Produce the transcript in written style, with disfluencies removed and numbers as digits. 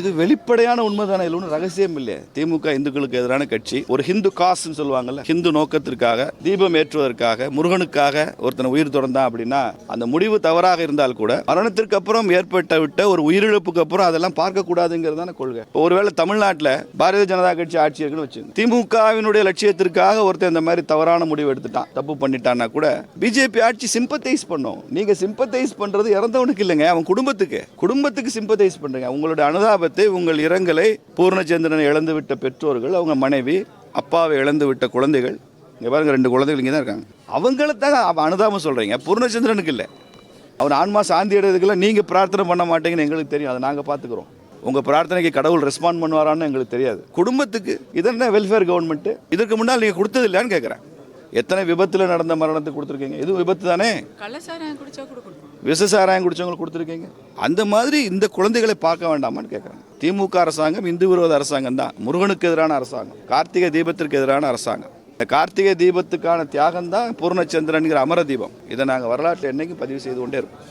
இது வெளிப்படையான உண்மை தானே, இல்லை ஒன்றும் ரகசியம் இல்லையே. திமுக இந்துக்களுக்கு எதிரான கட்சி. ஒரு ஹிந்து காஸ்ட்னு சொல்லுவாங்கல்ல, ஹிந்து நோக்கத்திற்காக தீபம் ஏற்றுவதற்காக முருகனுக்காக ஒருத்தனை உயிர் தொடர்ந்தான் அப்படின்னா அந்த முடிவு தவறாக இருந்தால் கூட மரணத்திற்கு அப்புறம் ஏற்பட்ட விட்ட ஒரு உயிரிழப்புக்கு அப்புறம் அதெல்லாம் பார்க்க கூடாதுங்கிறதான கொள்கை. இப்போ ஒருவேளை தமிழ்நாட்டில் பாரதிய ஜனதா கட்சி ஆட்சி இருக்குன்னு வச்சுங்க, திமுகவினுடைய லட்சியத்திற்காக ஒருத்தர் இந்த மாதிரி தவறான முடிவு எடுத்துட்டான், தப்பு பண்ணிட்டான்னா கூட பிஜேபி ஆட்சி சிம்பத்தைஸ் பண்ணும். நீங்க சிம்பத்தைஸ் பண்றது இறந்தவனுக்கு இல்லைங்க, அவன் குடும்பத்துக்கு சிம்பத்தைஸ் பண்றீங்க. உங்களுடைய அனுதாபத்தை, உங்கள் இரங்கலை பூர்ணச்சந்திரனை இழந்து விட்ட பெற்றோர்கள், அவங்க மனைவி, அப்பாவை இழந்து விட்ட குழந்தைகள், இங்க பாருங்க 2 குழந்தைகள் இங்கே தான் இருக்காங்க, அவங்கள தான் அனுதாபம் சொல்றீங்க, பூர்ணச்சந்திரனுக்கு இல்லை. அவர் ஆன்மா சாந்தி அடைறதுக்கெல்லாம் நீங்க பிரார்த்தனை பண்ண மாட்டீங்கன்னு எங்களுக்கு தெரியும், அதை நாங்கள் பார்த்துக்கிறோம். உங்க பிரார்த்தனைக்கு கடவுள் ரெஸ்பாண்ட் பண்ணுவாரான்னு எங்களுக்கு தெரியாது. குடும்பத்துக்கு இதென்ன வெல்ஃபேர் கவர்மெண்ட்? இதற்கு முன்னால் நீங்க கொடுத்தது இல்லையான்னு கேட்குறேன். எத்தனை விபத்தில் நடந்த மரணத்துக்கு கொடுத்துருக்கீங்க? இது விபத்து தானே. விஷசாராயம் குடிச்சவங்களுக்கு கொடுத்துருக்கீங்க. அந்த மாதிரி இந்த குழந்தைகளை பார்க்க வேண்டாமான்னு கேட்குறாங்க. திமுக அரசாங்கம் இந்து விரோத அரசாங்கம் தான், முருகனுக்கு எதிரான அரசாங்கம், கார்த்திகை தீபத்திற்கு எதிரான அரசாங்கம். இந்த கார்த்திகை தீபத்துக்கான தியாகம் தான் பூர்ணச்சந்திரன்கிற அமர தீபம். இதை நாங்கள் வரலாற்று என்னைக்கு பதிவு செய்து கொண்டே இருக்கோம்.